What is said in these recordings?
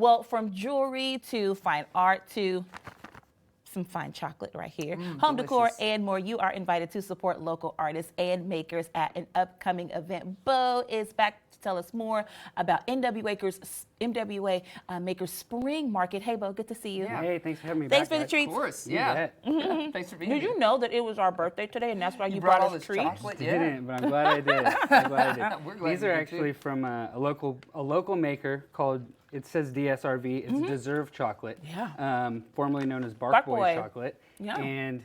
Well, from jewelry to fine art to some fine chocolate right here, home decor delicious. and more, you are invited to support local artists and makers at an upcoming event. Bo is back to tell us more about NWA Makers Spring Market. Hey, Bo, good to see you. Yeah. Hey, thanks for having me Thanks back. for the guys. treats. Of course, You yeah. bet. Thanks for being Did here. you know that it was our birthday today, and that's why you brought all us this treats? chocolate? I Yeah. didn't, but I'm glad I did. I'm glad I did. We're glad These you are did, actually too. from a local maker called, it says DSRV. It's Deserve Chocolate. Yeah. Formerly known as Bark Bark Boy Boy. Chocolate. Yeah. And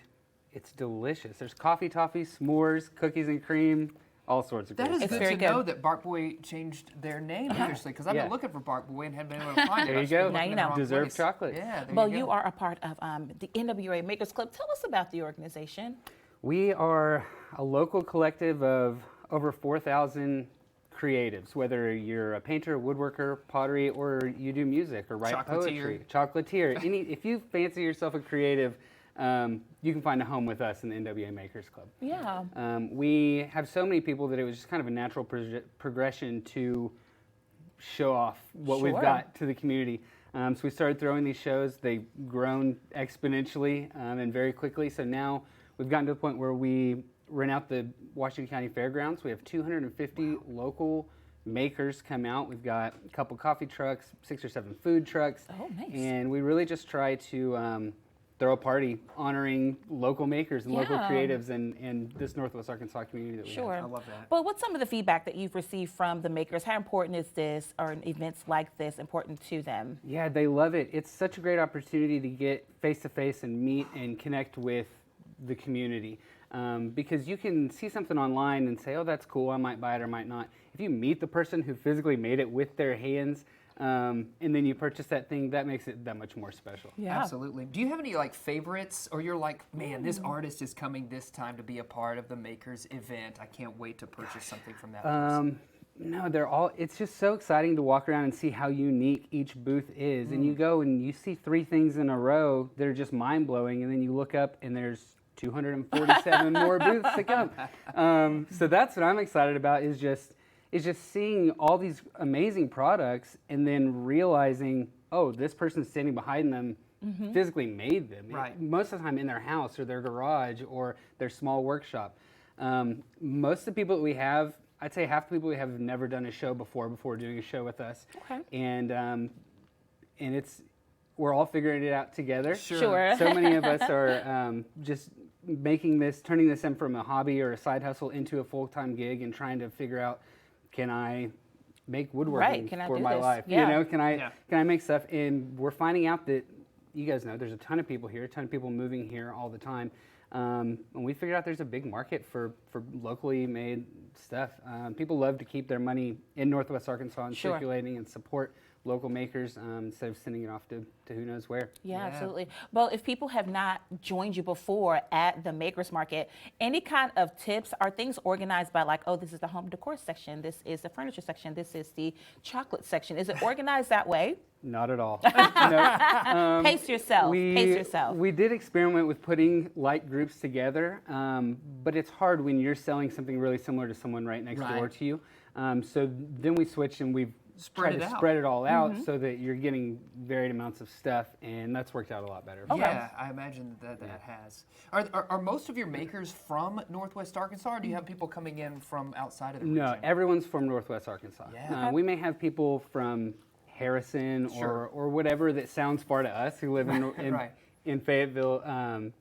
it's delicious. There's coffee toffee, s'mores, cookies and cream, all sorts of That great is It's stuff. good very to know good. that Bark Boy changed their name officially, because I've Yeah. been looking for Bark Boy and hadn't been able to find it. There you I've just been go. looking Now you in the know. wrong Deserve place. chocolate. Yeah, there Bo, you you go. are a part of the NWA Makers Club. Tell us about the organization. We are a local collective of over 4,000 creatives, whether you're a painter, woodworker, pottery, or you do music or write poetry. Chocolatier. If you fancy yourself a creative, you can find a home with us in the NWA Makers Club. Yeah. We have so many people that it was just kind of a natural progression to show off what we've Sure. got to the community. So we started throwing these shows. They've grown exponentially and very quickly. So now we've gotten to the point where we rent out the Washington County Fairgrounds. We have 250 local makers come out. We've got a couple coffee trucks, 6 or 7 food trucks. Oh, nice. And we really just try to throw a party honoring local makers and local Yeah. creatives and this Northwest Arkansas community that we Sure. have. I love that. But what's some of the feedback that you've received from the makers? How important is this, or events like this, important to them? Yeah, they love it. It's such a great opportunity to get face to face and meet and connect with the community. Because you can see something online and say, oh, that's cool, I might buy it or might not. If you meet the person who physically made it with their hands, and then you purchase that thing, that makes it that much more special. Yeah. Absolutely. Do you have any like favorites, or you're like, man, this artist is coming this time to be a part of the Makers event. I can't wait to purchase something from that person. No, they're all, it's just so exciting to walk around and see how unique each booth is. And you go and you see 3 things in a row that are just mind blowing, and then you look up and there's 247 more booths to come. So that's what I'm excited about, is just seeing all these amazing products and then realizing, oh, this person standing behind them physically made them. Right. Most of the time in their house or their garage or their small workshop. Most of the people that we have, I'd say half the people we have never done a show before doing a show with us. Okay. And we're all figuring it out together. Sure. So many of us are just turning this in from a hobby or a side hustle into a full-time gig and trying to figure out, can I make woodworking Right, can I for do my this? life? Yeah. You know, can Yeah. I make stuff? And we're finding out that, you guys know, there's a ton of people here, a ton of people moving here all the time. And we figured out there's a big market for locally made stuff. People love to keep their money in Northwest Arkansas and Sure. circulating and support local makers instead of sending it off to who knows where. Yeah, Yeah. absolutely. Well, if people have not joined you before at the Makers Market, any kind of tips? Are things organized by like, oh, this is the home decor section, this is the furniture section, this is the chocolate section? Is it organized that way? Not at all. No. Pace yourself. Pace yourself. We did experiment with putting like groups together, but it's hard when you're selling something really similar to someone right next door Right. to you. So then we switched and we've Spread tried it to out. spread it all out so that you're getting varied amounts of stuff, and that's worked out a lot better. Yeah, I imagine that has. Are most of your makers from Northwest Arkansas, or do you have people coming in from outside of the No, region? everyone's from Northwest Arkansas. Yeah. We may have people from Harrison Sure. or whatever that sounds far to us who live in Right. in Fayetteville,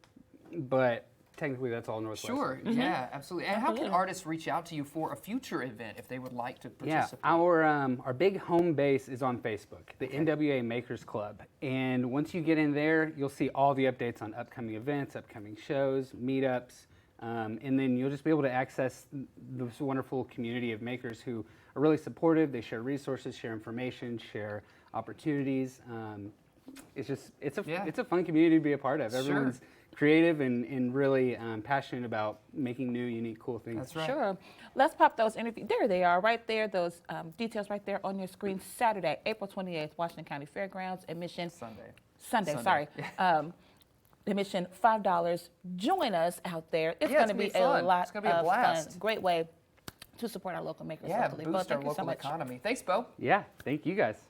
but technically that's all Northwest. Sure, yeah, absolutely. And how can artists reach out to you for a future event if they would like to Yeah, participate? our big home base is on Facebook, the NWA Makers Club. And once you get in there, you'll see all the updates on upcoming events, upcoming shows, meetups, and then you'll just be able to access this wonderful community of makers who are really supportive. They share resources, share information, share opportunities. It's a fun community to be a part of. Sure. Everyone's creative and really passionate about making new, unique, cool things. That's right. Sure. Let's pop those interviews. There they are, right there. Those details right there on your screen. Saturday, April 28th, Washington County Fairgrounds. Admission. Sunday, sorry. Admission $5. Join us out there. It's Yeah, going it's to be gonna be a fun. lot It's gonna be a of blast. fun. Great way to support our local makers Yeah, locally. Bo, boost our thank you so local much. economy. Thanks, Bo. Yeah, thank you guys.